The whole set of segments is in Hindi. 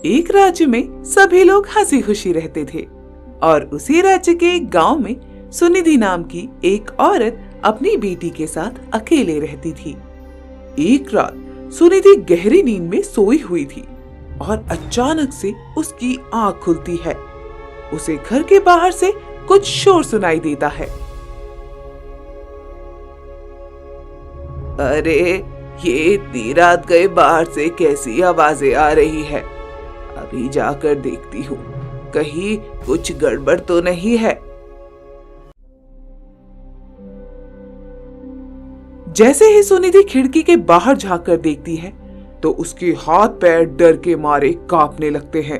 एक राज्य में सभी लोग हंसी खुशी रहते थे और उसी राज्य के एक गांव में सुनिधि नाम की एक औरत अपनी बेटी के साथ अकेले रहती थी। एक रात सुनिधि गहरी नींद में सोई हुई थी और अचानक से उसकी आंख खुलती है। उसे घर के बाहर से कुछ शोर सुनाई देता है। अरे, ये इतनी रात गए बाहर से कैसी आवाजें आ रही है? अभी जाकर देखती हूँ, कहीं कुछ गड़बड़ तो नहीं है। जैसे ही सुनिधि खिड़की के बाहर झांककर देखती है तो उसके हाथ पैर डर के मारे कांपने लगते हैं।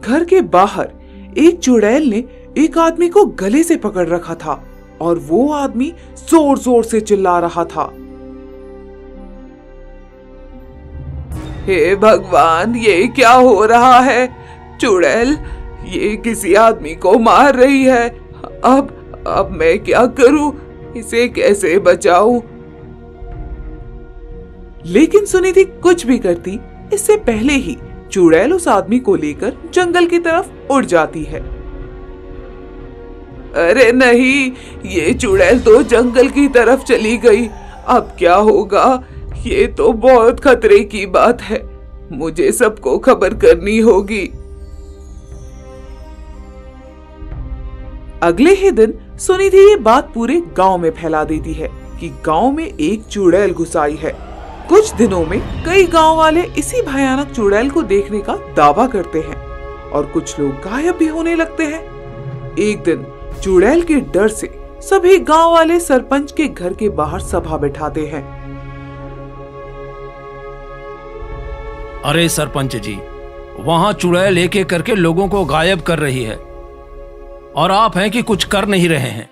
घर के बाहर एक चुड़ैल ने एक आदमी को गले से पकड़ रखा था और वो आदमी जोर जोर से चिल्ला रहा था। हे भगवान, ये क्या हो रहा है? चुड़ैल ये किसी आदमी को मार रही है। अब मैं क्या करूं? इसे कैसे बचाऊं? लेकिन सुनिधि कुछ भी करती इससे पहले ही चुड़ैल उस आदमी को लेकर जंगल की तरफ उड़ जाती है। अरे नहीं, ये चुड़ैल तो जंगल की तरफ चली गई। अब क्या होगा? ये तो बहुत खतरे की बात है। मुझे सबको खबर करनी होगी। अगले ही दिन सुनिधि ये बात पूरे गांव में फैला देती है कि गांव में एक चुड़ैल घुस आई है। कुछ दिनों में कई गांव वाले इसी भयानक चुड़ैल को देखने का दावा करते हैं और कुछ लोग गायब भी होने लगते हैं। एक दिन चुड़ैल के डर से सभी गांव वाले सरपंच के घर के बाहर सभा बिठाते हैं। अरे सरपंच जी, वहां चुड़ैल एक एक करके लोगों को गायब कर रही है और आप हैं कि कुछ कर नहीं रहे हैं।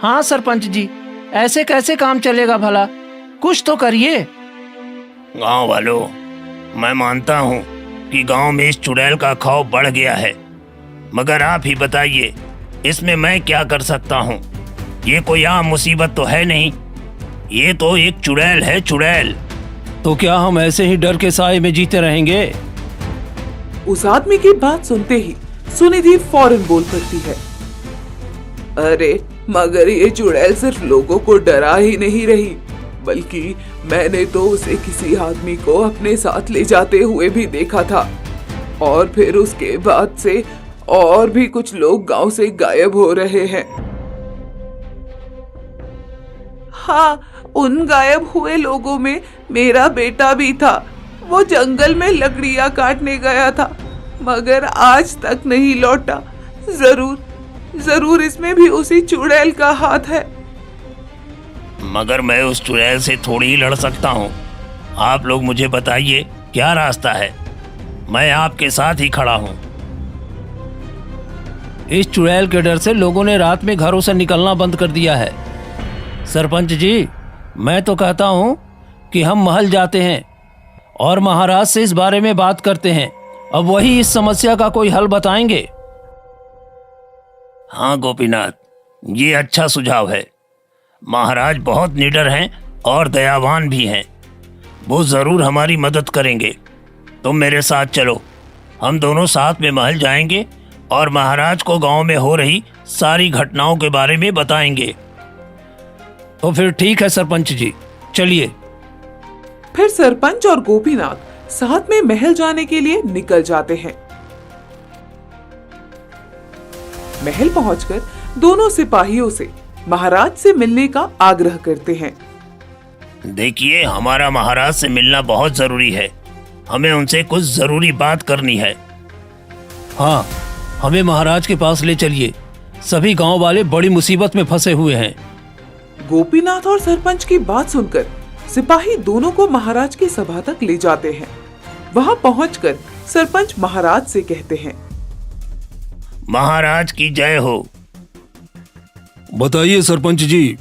हाँ सरपंच जी, ऐसे कैसे काम चलेगा भला? कुछ तो करिए। गांव वालों, मैं मानता हूँ कि गांव में इस चुड़ैल का खौफ बढ़ गया है, मगर आप ही बताइए इसमें मैं क्या कर सकता हूँ? ये कोई आम मुसीबत तो है नहीं, ये तो एक चुड़ैल है, चुड़ैल। तो क्या हम ऐसे ही डर के साए में जीते रहेंगे? उस आदमी की बात सुनते ही सुनिधि फौरन बोल पड़ती है। अरे मगर ये चुड़ैल सिर्फ लोगों को डरा ही नहीं रही, बल्कि मैंने तो उसे किसी आदमी को अपने साथ ले जाते हुए भी देखा था और फिर उसके बाद से और भी कुछ लोग गांव से गायब हो रहे हैं। हाँ, उन गायब हुए लोगों में मेरा बेटा भी था। वो जंगल में लकड़ियां काटने गया था मगर आज तक नहीं लौटा। जरूर इसमें भी उसी चुड़ैल का हाथ है। मगर मैं उस चुड़ैल से थोड़ी ही लड़ सकता हूँ। आप लोग मुझे बताइए क्या रास्ता है, मैं आपके साथ ही खड़ा हूँ। इस चुड़ैल के डर से लोगों ने रात में घरों से निकलना बंद कर दिया है। सरपंच जी, मैं तो कहता हूँ कि हम महल जाते हैं और महाराज से इस बारे में बात करते हैं। अब वही इस समस्या का कोई हल बताएंगे। हाँ गोपीनाथ, ये अच्छा सुझाव है। महाराज बहुत निडर हैं और दयावान भी हैं, वो जरूर हमारी मदद करेंगे। तुम मेरे साथ चलो, हम दोनों साथ में महल जाएंगे और महाराज को गांव में हो रही सारी घटनाओं के बारे में बताएंगे। तो फिर ठीक है सरपंच जी, चलिए। फिर सरपंच और गोपीनाथ साथ में महल जाने के लिए निकल जाते हैं। महल पहुंचकर दोनों सिपाहियों से महाराज से मिलने का आग्रह करते हैं। देखिए, हमारा महाराज से मिलना बहुत जरूरी है, हमें उनसे कुछ जरूरी बात करनी है। हाँ, हमें महाराज के पास ले चलिए, सभी गांव वाले बड़ी मुसीबत में फंसे हुए हैं। गोपीनाथ और सरपंच की बात सुनकर सिपाही दोनों को महाराज की सभा तक ले जाते हैं। वहां पहुंचकर सरपंच महाराज से कहते हैं। महाराज की जय हो। बताइए सरपंच जी,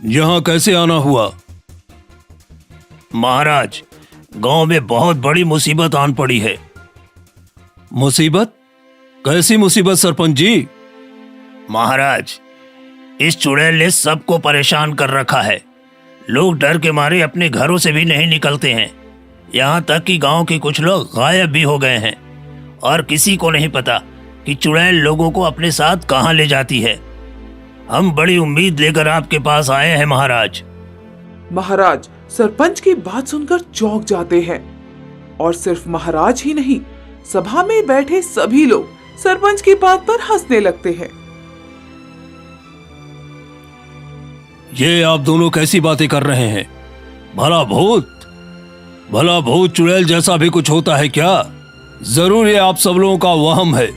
यहाँ कैसे आना हुआ? महाराज, गांव में बहुत बड़ी मुसीबत आन पड़ी है। मुसीबत? कैसी मुसीबत सरपंच जी? महाराज, इस चुड़ैल ने सबको परेशान कर रखा है। लोग डर के मारे अपने घरों से भी नहीं निकलते हैं यहाँ तक कि गांव के कुछ लोग गायब भी हो गए हैं और किसी को नहीं पता कि चुड़ैल लोगों को अपने साथ कहाँ ले जाती है। हम बड़ी उम्मीद लेकर आपके पास आए हैं महाराज। महाराज सरपंच की बात सुनकर चौंक जाते हैं और सिर्फ महाराज ही नहीं, सभा में बैठे सभी लोग सरपंच की बात पर हंसने लगते हैं। ये आप दोनों कैसी बातें कर रहे हैं? भला भूत चुड़ैल जैसा भी कुछ होता है क्या? जरूर ये आप सब लोगों का वहम है।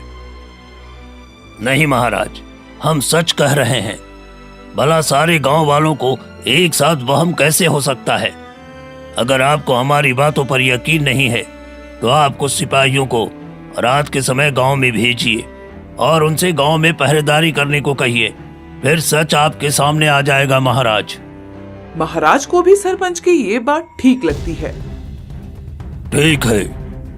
नहीं महाराज, हम सच कह रहे हैं। भला सारे गांव वालों को एक साथ वहम कैसे हो सकता है? अगर आपको हमारी बातों पर यकीन नहीं है तो आप कुछ सिपाहियों को रात के समय गांव में भेजिए और उनसे गांव में पहरेदारी करने को कहिए, फिर सच आपके सामने आ जाएगा महाराज। महाराज को भी सरपंच की ये बात ठीक लगती है। ठीक है,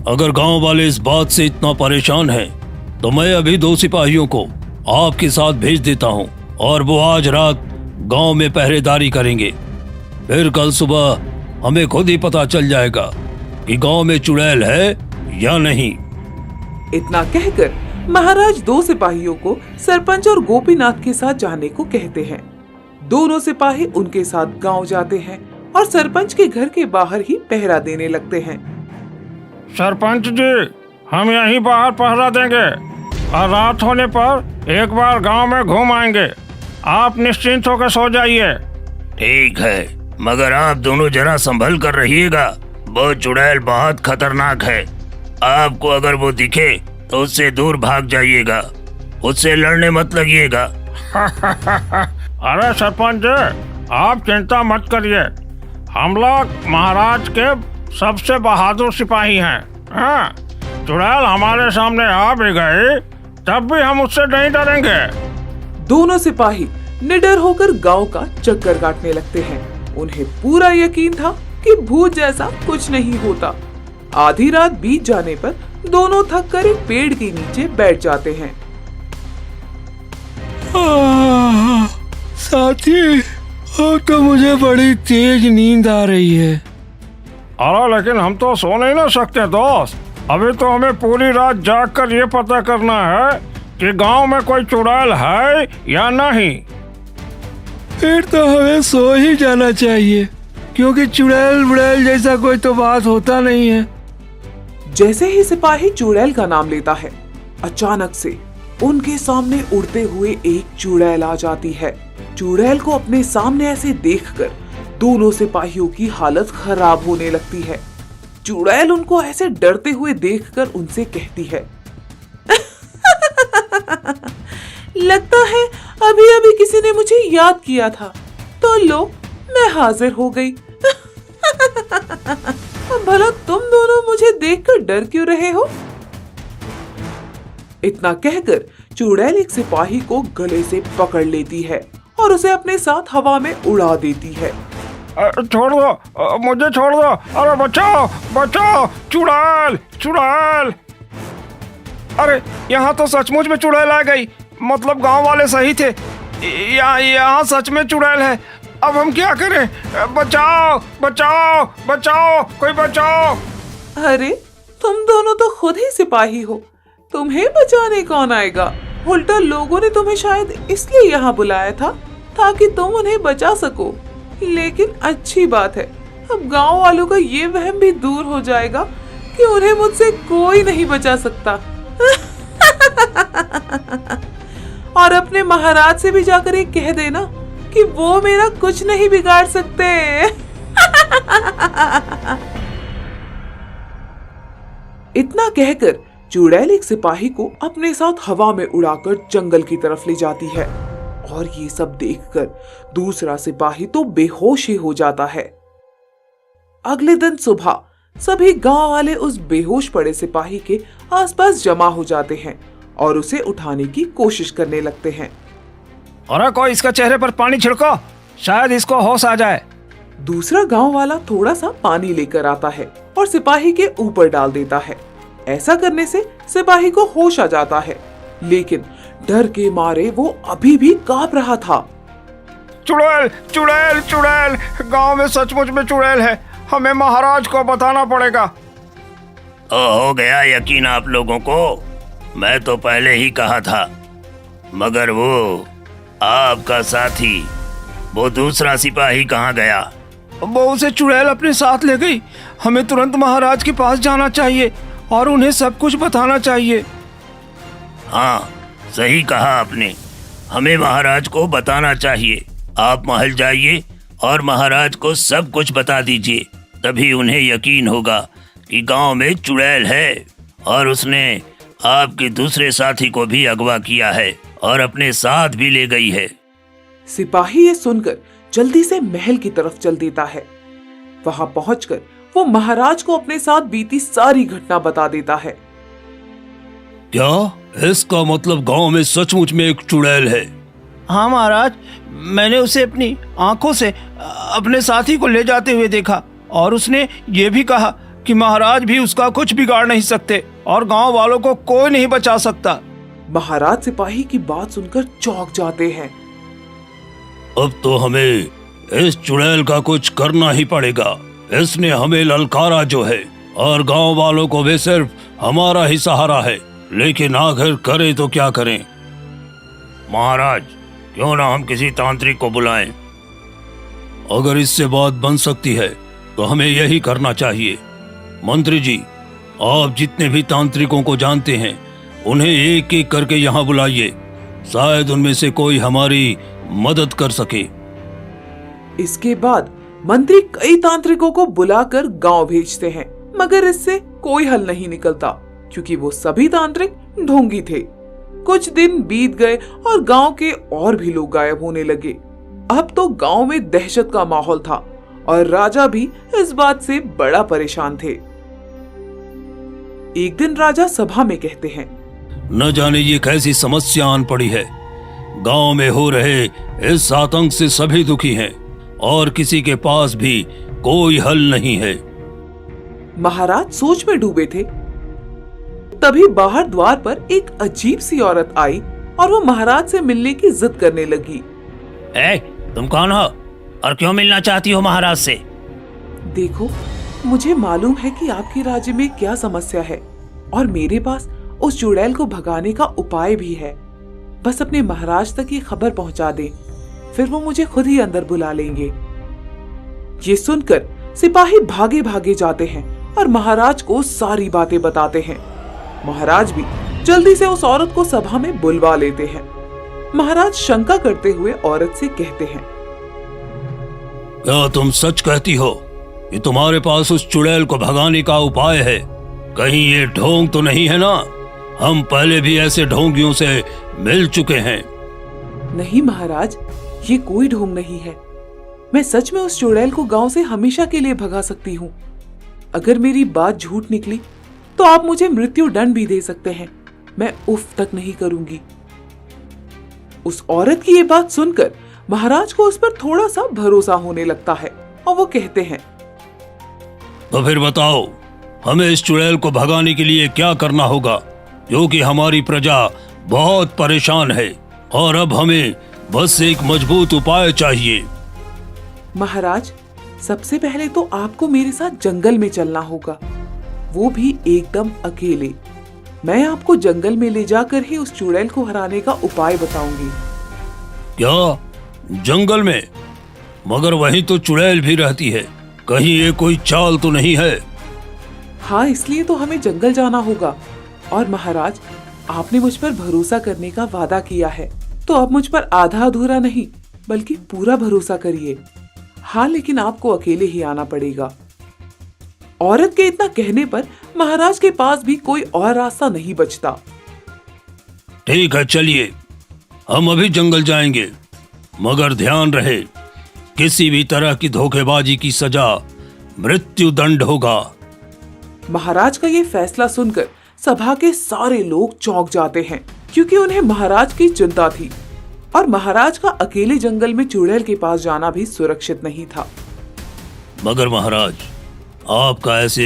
अगर गांव वाले इस बात से इतना परेशान हैं, तो मैं अभी 2 सिपाहियों को आपके साथ भेज देता हूं और वो आज रात गांव में पहरेदारी करेंगे। फिर कल सुबह हमें खुद ही पता चल जाएगा कि गांव में चुड़ैल है या नहीं। इतना कहकर महाराज 2 सिपाहियों को सरपंच और गोपीनाथ के साथ जाने को कहते हैं। दोनों सिपाही उनके साथ गांव जाते हैं और सरपंच के घर के बाहर ही पहरा देने लगते हैं। सरपंच जी, हम यहीं बाहर पहरा देंगे और रात होने पर एक बार गांव में घूम आएंगे। आप निश्चिंत होकर सो जाइए। ठीक है, मगर आप दोनों जरा संभल कर रहिएगा। वो चुड़ैल बहुत खतरनाक है। आपको अगर वो दिखे तो उससे दूर भाग जाइएगा, उससे लड़ने मत लगिएगा। अरे सरपंच जी, आप चिंता मत करिए। हम लोग महाराज के सबसे बहादुर सिपाही हैं। हाँ, चुड़ैल हमारे सामने आ भी गई तब भी हम उससे नहीं डरेंगे। दोनों सिपाही निडर होकर गांव का चक्कर काटने लगते हैं। उन्हें पूरा यकीन था कि भूत जैसा कुछ नहीं होता। आधी रात बीत जाने पर दोनों थक कर एक पेड़ के नीचे बैठ जाते हैं। साथी, तो मुझे बड़ी तेज नींद आ रही है। अरे लेकिन हम तो सो नहीं ना सकते दोस्त। अभी तो हमें पूरी रात जाग कर ये पता करना है कि गांव में कोई चुड़ैल है या नहीं। फिर तो हमें सो ही जाना चाहिए, क्योंकि चुड़ैल बुड़ैल जैसा कोई तो बात होता नहीं है। जैसे ही सिपाही चुड़ैल का नाम लेता है, अचानक से उनके सामने उड़ते हुए एक चुड़ैल आ जाती है। चुड़ैल को अपने सामने ऐसे देखकर दोनों सिपाहियों की हालत खराब होने लगती है। चुड़ैल उनको ऐसे डरते हुए देखकर उनसे कहती है, लगता है अभी अभी किसी ने मुझे याद किया था, तो लो मैं हाजिर हो गई। भला तुम दोनों मुझे देखकर डर क्यों रहे हो? इतना कहकर चुड़ैल एक सिपाही को गले से पकड़ लेती है और उसे अपने साथ हवा में उड़ा देती है। छोड़ दो, मुझे छोड़ दो। अरे बचाओ बचाओ, चुड़ैल चुड़ैल। अरे यहाँ तो सचमुच में चुड़ैल आ गई। मतलब गांव वाले सही थे, यहाँ सच में चुड़ैल है। अब हम क्या करें? बचाओ बचाओ बचाओ, कोई बचाओ। अरे तुम दोनों तो खुद ही सिपाही हो, तुम्हें बचाने कौन आएगा? उल्टा लोगों ने तुम्हें शायद इसलिए यहाँ बुलाया था ताकि तुम उन्हें बचा सको। लेकिन अच्छी बात है, अब गांव वालों का ये वहम भी दूर हो जाएगा कि उन्हें मुझसे कोई नहीं बचा सकता। और अपने महाराज से भी जाकर ये कह देना कि वो मेरा कुछ नहीं बिगाड़ सकते। इतना कहकर चुड़ैल एक सिपाही को अपने साथ हवा में उड़ाकर जंगल की तरफ ले जाती है और ये सब देखकर दूसरा सिपाही तो बेहोश ही हो जाता है। अगले दिन सुबह सभी गांव वाले उस बेहोश पड़े सिपाही के आसपास जमा हो जाते हैं और उसे उठाने की कोशिश करने लगते हैं। अरे कोई इसका चेहरे पर पानी छिड़को, शायद इसको होश आ जाए। दूसरा गांव वाला थोड़ा सा पानी लेकर आता है और सिपाही के ऊपर डाल देता है। ऐसा करने से सिपाही को होश आ जाता है, लेकिन डर के मारे वो अभी भी कांप रहा था। चुड़ैल चुड़ैल चुड़ैल, गांव में सचमुच में चुड़ैल है। हमें महाराज को बताना पड़ेगा। हो गया यकीन आप लोगों को? मैं तो पहले ही कहा था। मगर वो आपका साथी, वो दूसरा सिपाही कहाँ गया? वो उसे चुड़ैल अपने साथ ले गई। हमें तुरंत महाराज के पास जाना चाहिए और उन्हें सब कुछ बताना चाहिए। हाँ, सही कहा आपने। हमें महाराज को बताना चाहिए। आप महल जाइए और महाराज को सब कुछ बता दीजिए। तभी उन्हें यकीन होगा कि गांव में चुड़ैल है और उसने आपके दूसरे साथी को भी अगवा किया है और अपने साथ भी ले गई है। सिपाही ये सुनकर जल्दी से महल की तरफ चल देता है। वहां पहुंचकर वो महाराज को अपने साथ बीती सारी घटना बता देता है। क्या इसका मतलब गांव में सचमुच में एक चुड़ैल है? हाँ महाराज, मैंने उसे अपनी आंखों से अपने साथी को ले जाते हुए देखा और उसने ये भी कहा कि महाराज भी उसका कुछ बिगाड़ नहीं सकते और गांव वालों को कोई नहीं बचा सकता। महाराज सिपाही की बात सुनकर चौंक जाते हैं। अब तो हमें इस चुड़ैल का कुछ करना ही पड़ेगा। इसने हमें ललकारा जो है और गांव वालों को भी सिर्फ हमारा ही सहारा है, लेकिन आखिर करें तो क्या करें? महाराज, क्यों ना हम किसी तांत्रिक को बुलाएं? अगर इससे बात बन सकती है तो हमें यही करना चाहिए। मंत्री जी, आप जितने भी तांत्रिकों को जानते हैं उन्हें एक एक करके यहाँ बुलाइए। शायद उनमें से कोई हमारी मदद कर सके। इसके बाद मंत्री कई तांत्रिकों को बुलाकर गांव भेजते हैं, मगर इससे कोई हल नहीं निकलता क्योंकि वो सभी तांत्रिक ढोंगी थे। कुछ दिन बीत गए और गांव के और भी लोग गायब होने लगे। अब तो गांव में दहशत का माहौल था और राजा भी इस बात से बड़ा परेशान थे। एक दिन राजा सभा में कहते हैं, न जाने ये कैसी समस्या आन पड़ी है। गांव में हो रहे इस आतंक से सभी दुखी हैं और किसी के पास भी कोई हल नहीं है। महाराज सोच में डूबे थे। तभी बाहर द्वार पर एक अजीब सी औरत आई और वो महाराज से मिलने की जिद करने लगी। तुम कौन हो और क्यों मिलना चाहती हो महाराज से? देखो, मुझे मालूम है कि आपके राज्य में क्या समस्या है और मेरे पास उस चुड़ैल को भगाने का उपाय भी है। बस अपने महाराज तक ये खबर पहुंचा दें, फिर वो मुझे खुद ही अंदर बुला लेंगे। ये सुनकर सिपाही भागे भागे जाते हैं और महाराज को सारी बातें बताते हैं। महाराज भी जल्दी से उस औरत को सभा में बुलवा लेते हैं। महाराज शंका करते हुए औरत से कहते हैं, क्या तुम सच कहती हो कि तुम्हारे पास उस चुड़ैल को भगाने का उपाय है? कहीं ये ढोंग तो नहीं है ना? हम पहले भी ऐसे ढोंगियों से मिल चुके हैं। नहीं महाराज, ये कोई ढोंग नहीं है। मैं सच में उस चुड़ैल को गांव से हमेशा के लिए भगा सकती हूँ। अगर मेरी बात झूठ निकली तो आप मुझे मृत्यु दंड भी दे सकते हैं। मैं उफ तक नहीं करूंगी। उस औरत की ये बात सुनकर महाराज को उस पर थोड़ा सा भरोसा होने लगता है और वो कहते हैं, तो फिर बताओ, हमें इस चुड़ैल को भगाने के लिए क्या करना होगा, क्योंकि हमारी प्रजा बहुत परेशान है और अब हमें बस एक मजबूत उपाय चाहिए। महाराज, सबसे पहले तो आपको मेरे साथ जंगल में चलना होगा, वो भी एकदम अकेले। मैं आपको जंगल में ले जाकर ही उस चुड़ैल को हराने का उपाय बताऊंगी। क्या जंगल में? मगर वहीं तो चुड़ैल भी रहती है। कहीं ये कोई चाल तो नहीं है? हाँ, इसलिए तो हमें जंगल जाना होगा। और महाराज, आपने मुझ पर भरोसा करने का वादा किया है, तो अब मुझ पर आधा अधूरा नहीं बल्कि पूरा भरोसा करिए। हाँ, लेकिन आपको अकेले ही आना पड़ेगा। औरत के इतना कहने पर महाराज के पास भी कोई और रास्ता नहीं बचता। ठीक है, चलिए, हम अभी जंगल जाएंगे, मगर ध्यान रहे, किसी भी तरह की धोखेबाजी की सजा मृत्यु दंड होगा। महाराज का ये फैसला सुनकर सभा के सारे लोग चौंक जाते हैं, क्योंकि उन्हें महाराज की चिंता थी और महाराज का अकेले जंगल में चुड़ैल के पास जाना भी सुरक्षित नहीं था। मगर महाराज, आपका ऐसे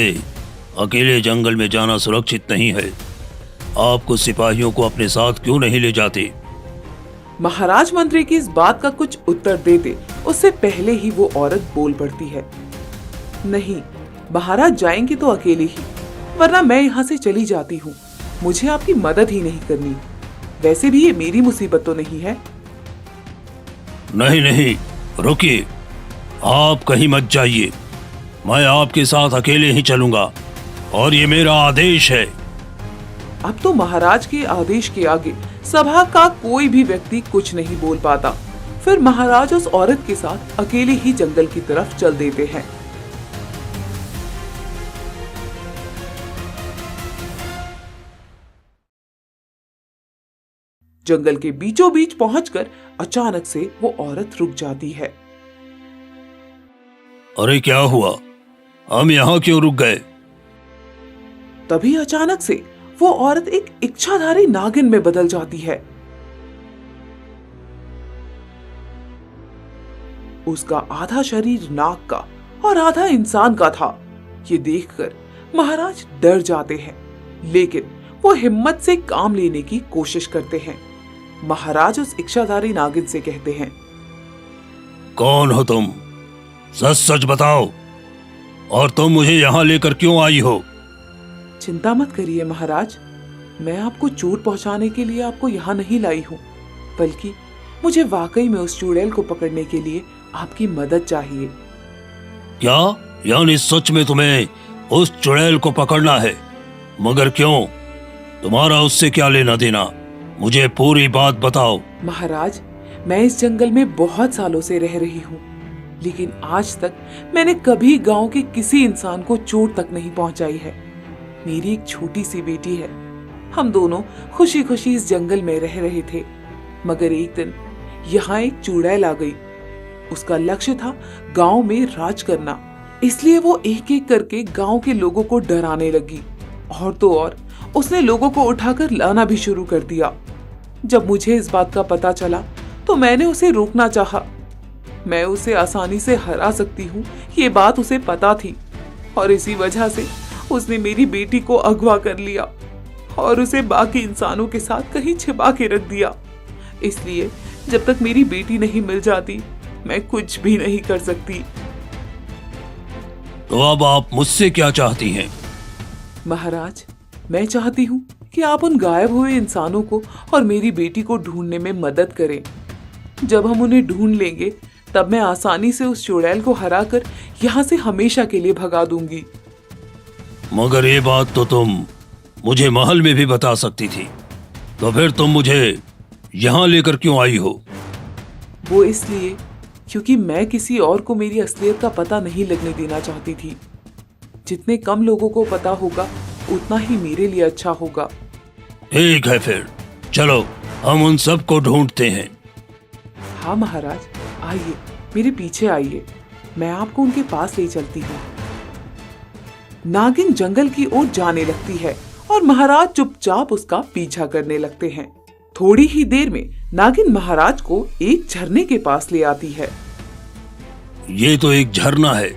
अकेले जंगल में जाना सुरक्षित नहीं है। आपको सिपाहियों को अपने साथ क्यों नहीं ले जाते? महाराज मंत्री की इस बात का कुछ उत्तर देते उससे पहले ही वो औरत बोल पड़ती है। नहीं, महाराज जाएंगे तो अकेले ही, वरना मैं यहाँ से चली जाती हूँ। मुझे आपकी मदद ही नहीं करनी। वैसे भी ये मेरी मुसीबत तो नहीं है। नहीं नहीं, रुकिए, आप कहीं मत जाइए। मैं आपके साथ अकेले ही चलूंगा और ये मेरा आदेश है। अब तो महाराज के आदेश के आगे सभा का कोई भी व्यक्ति कुछ नहीं बोल पाता। फिर महाराज उस औरत के साथ अकेले ही जंगल की तरफ चल देते हैं। जंगल के बीचों बीच पहुंचकर अचानक से वो औरत रुक जाती है। अरे क्या हुआ, हम यहाँ क्यों रुक गए? तभी अचानक से वो औरत एक इच्छाधारी नागिन में बदल जाती है। उसका आधा शरीर नाग का और आधा इंसान का था। ये देखकर महाराज डर जाते हैं, लेकिन वो हिम्मत से काम लेने की कोशिश करते हैं। महाराज उस इच्छाधारी नागिन से कहते हैं, कौन हो तुम? सच सच बताओ, और तुम मुझे यहाँ लेकर क्यों आई हो? चिंता मत करिए महाराज, मैं आपको चोट पहुंचाने के लिए आपको यहाँ नहीं लाई हूँ, बल्कि मुझे वाकई में उस चुड़ैल को पकड़ने के लिए आपकी मदद चाहिए। क्या? यानी सच में तुम्हें उस चुड़ैल को पकड़ना है? मगर क्यों? तुम्हारा उससे क्या लेना देना? मुझे पूरी बात बताओ। महाराज, मैं इस जंगल में बहुत सालों से रह रही हूँ, लेकिन आज तक मैंने कभी गांव के किसी इंसान को चोट तक नहीं पहुंचाई है। मेरी एक छोटी सी बेटी है। हम दोनों खुशी खुशी इस जंगल में रह रहे थे, मगर एक दिन यहाँ एक चुड़ैल आ गई। उसका लक्ष्य था गांव में राज करना, इसलिए वो एक एक करके गांव के लोगों को डराने लगी। और तो और उसने लोगों को उठाकर लाना भी शुरू कर दिया। जब मुझे इस बात का पता चला तो मैंने उसे रोकना चाहा। मैं उसे आसानी से हरा सकती हूँ, ये बात उसे पता थी, और इसी वजह से उसने मेरी बेटी को अगवा कर लिया और उसे बाकी इंसानों के साथ कहीं छिपा के रख दिया। इसलिए जब तक मेरी बेटी नहीं मिल जाती, मैं कुछ भी नहीं कर सकती। तो अब आप मुझसे क्या चाहती हैं? महाराज, मैं चाहती हूँ कि आप उन गायब हुए इंसानों को और मेरी बेटी को ढूंढने में मदद करें। जब हम उन्हें ढूंढ लेंगे, तब मैं आसानी से उस चुड़ैल को हराकर यहाँ से हमेशा के लिए भगा दूंगी। मगर ये बात तो तुम मुझे महल में भी बता सकती थी, तो फिर तुम मुझे यहाँ लेकर क्यों आई हो? वो इसलिए क्योंकि मैं किसी और को मेरी असलियत का पता नहीं लगने देना चाहती थी। जितने कम लोगों को पता होगा, उतना ही मेरे लिए अच्छा होगा। ठीक है, फिर चलो हम उन सब को ढूंढते हैं। हाँ महाराज, आइए, मेरे पीछे आइए, मैं आपको उनके पास ले चलती हूँ। नागिन जंगल की ओर जाने लगती है और महाराज चुपचाप उसका पीछा करने लगते हैं। थोड़ी ही देर में नागिन महाराज को एक झरने के पास ले आती है। ये तो एक झरना है,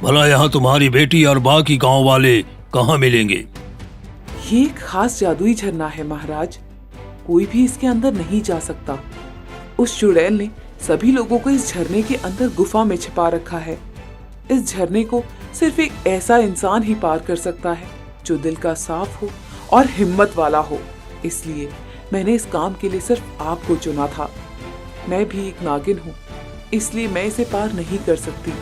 भला यहाँ तुम्हारी बेटी और बाकी गांव वाले कहाँ मिलेंगे? ये एक खास जादुई झरना है महाराज, कोई भी इसके अंदर नहीं जा सकता। उस चुड़ैल ने सभी लोगों को इस झरने के अंदर गुफा में छिपा रखा है। इस झरने को सिर्फ एक ऐसा इंसान ही पार कर सकता है जो दिल का साफ हो और हिम्मत वाला हो। इसलिए मैंने इस काम के लिए सिर्फ आपको चुना था। मैं भी एक नागिन हूँ, इसलिए मैं इसे पार नहीं कर सकती,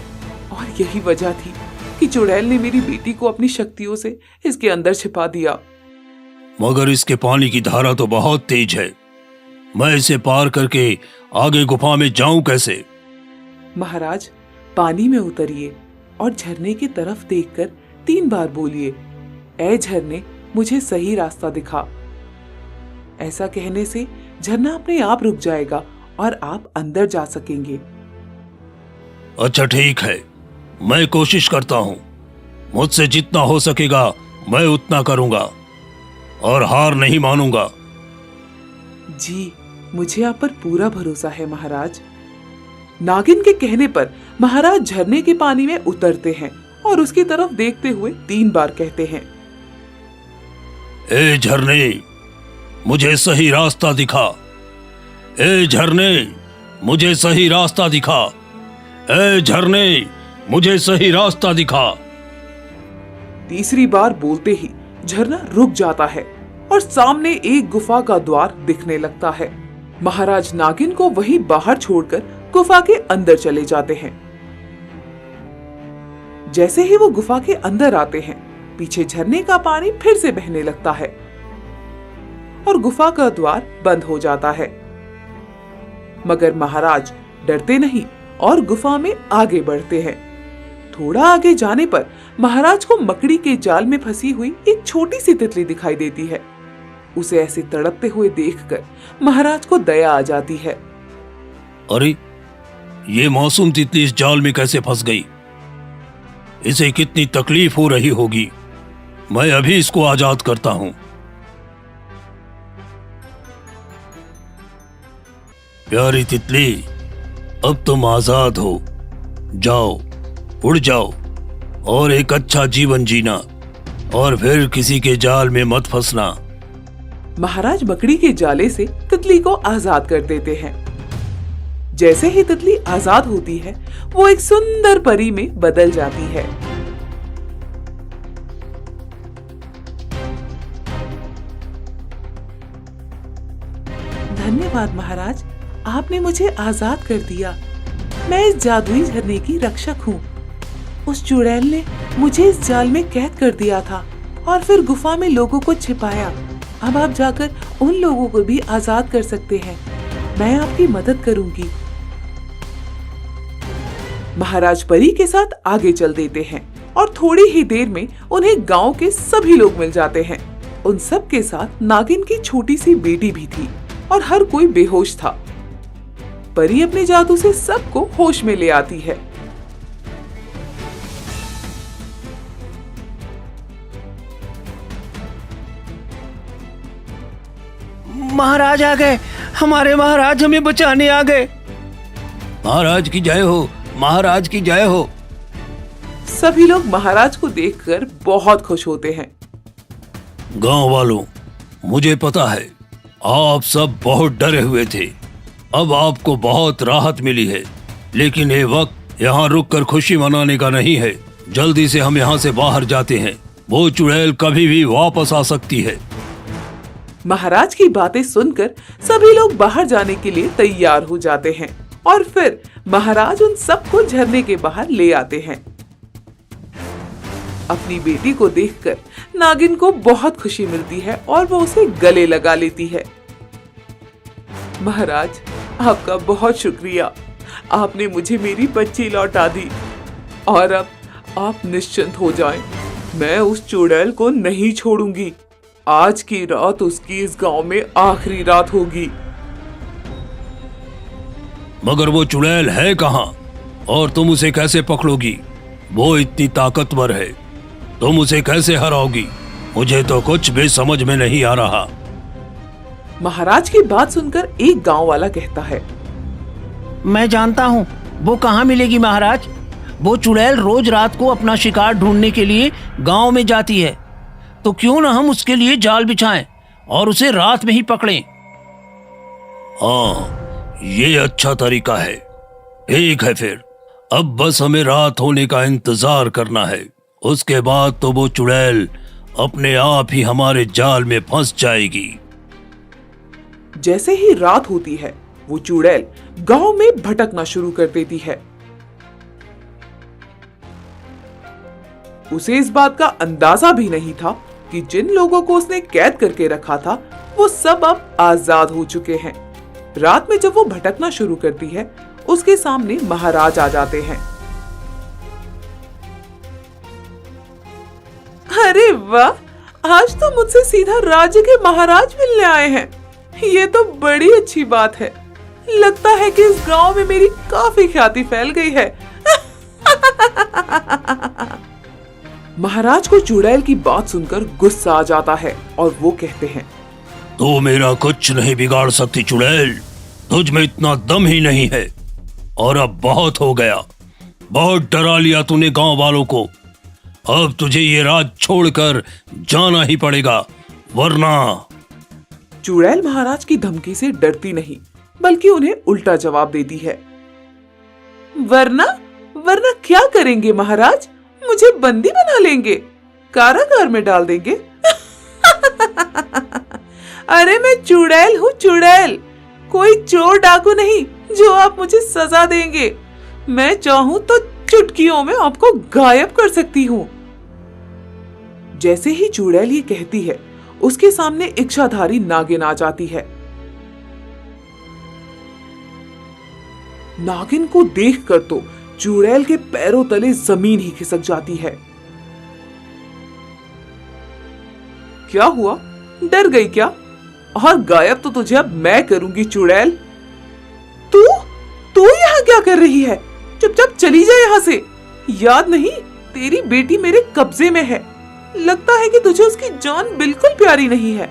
और यही वजह थी कि चुड़ैल ने मेरी बेटी को अपनी शक्तियों से इसके अंदर छिपा दिया। मगर इसके पानी की धारा तो बहुत तेज है, मैं इसे पार करके आगे गुफा में जाऊं कैसे? महाराज, पानी में उतरिए और झरने की तरफ देखकर 3 बार बोलिए, ऐ झरने, मुझे सही रास्ता दिखा। ऐसा कहने से झरना अपने आप रुक जाएगा और आप अंदर जा सकेंगे। अच्छा ठीक है, मैं कोशिश करता हूँ। मुझसे जितना हो सकेगा मैं उतना करूँगा और हार नहीं मानूंगा। जी, मुझे आप पर पूरा भरोसा है महाराज। नागिन के कहने पर महाराज झरने के पानी में उतरते हैं और उसकी तरफ देखते हुए 3 बार कहते हैं, ए झरने, मुझे सही रास्ता दिखा। ए झरने, मुझे सही रास्ता दिखा। ए झरने, मुझे सही रास्ता दिखा। तीसरी बार बोलते ही झरना रुक जाता है और सामने एक गुफा का द्वार दिखने लगता है। महाराज नागिन को वहीं बाहर छोड़कर गुफा के अंदर चले जाते हैं। जैसे ही वो गुफा के अंदर आते हैं, पीछे झरने का पानी फिर से बहने लगता है और गुफा का द्वार बंद हो जाता है। मगर महाराज डरते नहीं और गुफा में आगे बढ़ते हैं। थोड़ा आगे जाने पर महाराज को मकड़ी के जाल में फंसी हुई एक छोटी सी तितली दिखाई देती है। उसे ऐसे तड़पते हुए देखकर महाराज को दया आ जाती है। अरे, ये मासूम तितली इस जाल में कैसे फंस गई? इसे कितनी तकलीफ हो रही होगी। मैं अभी इसको आजाद करता हूं। प्यारी तितली, अब तुम आजाद हो। जाओ, उड़ जाओ और एक अच्छा जीवन जीना, और फिर किसी के जाल में मत फंसना। महाराज मकड़ी के जाले से तितली को आजाद कर देते हैं। जैसे ही तितली आजाद होती है, वो एक सुंदर परी में बदल जाती है। धन्यवाद महाराज, आपने मुझे आजाद कर दिया। मैं इस जादुई झरने की रक्षक हूँ। उस चुड़ैल ने मुझे इस जाल में कैद कर दिया था और फिर गुफा में लोगों को छिपाया। अब आप जाकर उन लोगों को भी आजाद कर सकते हैं। मैं आपकी मदद करूंगी। महाराज परी के साथ आगे चल देते हैं और थोड़ी ही देर में उन्हें गांव के सभी लोग मिल जाते हैं। उन सब के साथ नागिन की छोटी सी बेटी भी थी और हर कोई बेहोश था। परी अपने जादू से सबको होश में ले आती है। महाराज आ गए, हमारे महाराज हमें बचाने आ गए। महाराज की जय हो, महाराज की जय हो। सभी लोग महाराज को देखकर बहुत खुश होते हैं। गांव वालों, मुझे पता है आप सब बहुत डरे हुए थे। अब आपको बहुत राहत मिली है, लेकिन ये वक्त यहाँ रुककर खुशी मनाने का नहीं है। जल्दी से हम यहाँ से बाहर जाते हैं। वो चुड़ैल कभी भी वापस आ सकती है। महाराज की बातें सुनकर सभी लोग बाहर जाने के लिए तैयार हो जाते हैं और फिर महाराज उन सबको झरने के बाहर ले आते हैं। अपनी बेटी को देखकर नागिन को बहुत खुशी मिलती है और वो उसे गले लगा लेती है। महाराज, आपका बहुत शुक्रिया। आपने मुझे मेरी बच्ची लौटा दी और अब आप निश्चिंत हो जाएं। मैं उस चुड़ैल को नहीं छोड़ूंगी। आज की रात उसकी इस गांव में आखिरी रात होगी। मगर वो चुड़ैल है कहाँ और तुम उसे कैसे पकड़ोगी? वो इतनी ताकतवर है, तुम उसे कैसे हराओगी? मुझे तो कुछ भी समझ में नहीं आ रहा। महाराज की बात सुनकर एक गांव वाला कहता है, मैं जानता हूँ वो कहाँ मिलेगी महाराज। वो चुड़ैल रोज रात को अपना शिकार ढूंढने के लिए गांव में जाती है, तो क्यों ना हम उसके लिए जाल बिछाएं और उसे रात में ही पकड़ें। हाँ, ये अच्छा तरीका है। ठीक है, फिर अब बस हमें रात होने का इंतजार करना है। उसके बाद तो वो चुड़ैल अपने आप ही हमारे जाल में फंस जाएगी। जैसे ही रात होती है, वो चुड़ैल गांव में भटकना शुरू कर देती है। उसे इस बात का अंदाजा भी नहीं था कि जिन लोगों को उसने कैद करके रखा था, वो सब अब आजाद हो चुके हैं। रात में जब वो भटकना शुरू करती है, उसके सामने महाराज आ जाते हैं। अरे वाह, आज तो मुझसे सीधा राज्य के महाराज मिलने आए हैं। ये तो बड़ी अच्छी बात है। लगता है कि इस गांव में मेरी काफी ख्याति फैल गई है। महाराज को चुड़ैल की बात सुनकर गुस्सा आ जाता है और वो कहते हैं, तो मेरा कुछ नहीं बिगाड़ सकती चुड़ैल। तुझ में इतना दम ही नहीं है। और अब बहुत हो गया, बहुत डरा लिया तूने गांव वालों को। अब तुझे ये राज छोड़कर जाना ही पड़ेगा, वरना। चुड़ैल महाराज की धमकी से डरती नहीं, बल्कि उन्हें उल्टा जवाब देती है। वरना वरना क्या करेंगे महाराज? मुझे बंदी बना लेंगे, कारागार में डाल देंगे। अरे मैं चुड़ैल हूँ, चुड़ैल, कोई चोर डाकू नहीं जो आप मुझे सजा देंगे। मैं चाहूं तो चुटकियों में आपको गायब कर सकती हूँ। जैसे ही चुड़ैल ये कहती है, उसके सामने इच्छाधारी नागिन आ जाती है। नागिन को देखकर तो चुड़ैल के पैरों तले जमीन ही खिसक जाती है। क्या हुआ, डर गई क्या? और गायब तो तुझे अब मैं करूंगी चुड़ैल। तू यहाँ क्या कर रही है? चुपचाप चली जा यहाँ से। याद नहीं, तेरी बेटी मेरे कब्जे में है। लगता है कि तुझे उसकी जान बिल्कुल प्यारी नहीं है।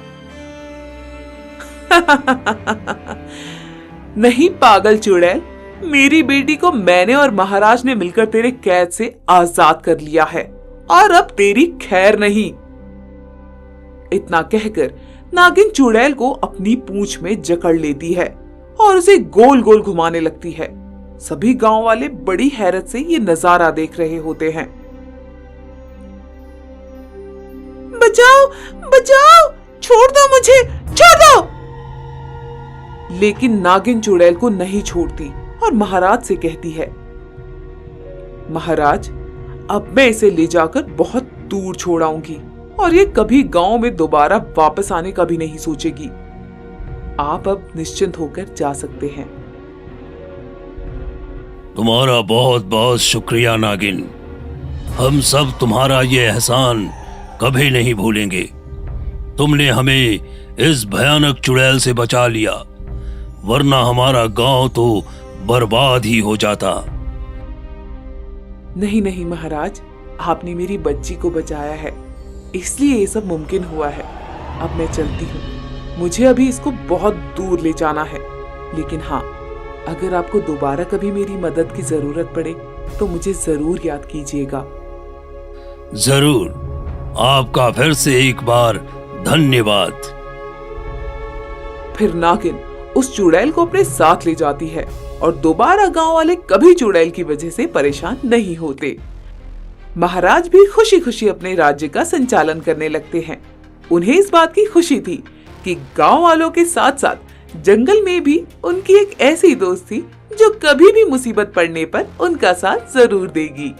नहीं पागल चुड़ैल, मेरी बेटी को मैंने और महाराज ने मिलकर तेरे कैद से आजाद कर लिया है और अब तेरी खैर नहीं। इतना कहकर नागिन चुड़ैल को अपनी पूंछ में जकड़ लेती है और उसे गोल गोल घुमाने लगती है। सभी गांव वाले बड़ी हैरत से ये नजारा देख रहे होते हैं। बचाओ, बचाओ, छोड़ दो मुझे, छोड़ दो। लेकिन नागिन चुड़ैल को नहीं छोड़ती और महाराज से कहती है, महाराज, अब मैं इसे ले जाकर बहुत दूर छोड़ाऊंगी और ये कभी गांव में दोबारा वापस आने का भी नहीं सोचेगी। आप अब निश्चिंत होकर जा सकते हैं। तुम्हारा बहुत बहुत शुक्रिया नागिन। हम सब तुम्हारा ये एहसान कभी नहीं भूलेंगे। तुमने हमें इस भयानक चुड़ैल से बचा लिया, वरना हमारा गांव तो बर्बाद ही हो जाता। नहीं नहीं महाराज, आपने मेरी बच्ची को बचाया है, इसलिए ये सब मुमकिन हुआ है। अब मैं चलती हूँ, मुझे अभी इसको बहुत दूर ले जाना है। लेकिन हाँ, अगर आपको दोबारा कभी मेरी मदद की जरूरत पड़े तो मुझे जरूर याद कीजिएगा। जरूर, आपका फिर से एक बार धन्यवाद। फिर नागिन उस चुड़ैल को अपने साथ ले जाती है और दोबारा गांव वाले कभी चुड़ैल की वजह से परेशान नहीं होते। महाराज भी खुशी खुशी अपने राज्य का संचालन करने लगते हैं। उन्हें इस बात की खुशी थी कि गांव वालों के साथ साथ जंगल में भी उनकी एक ऐसी दोस्त थी जो कभी भी मुसीबत पड़ने पर उनका साथ जरूर देगी।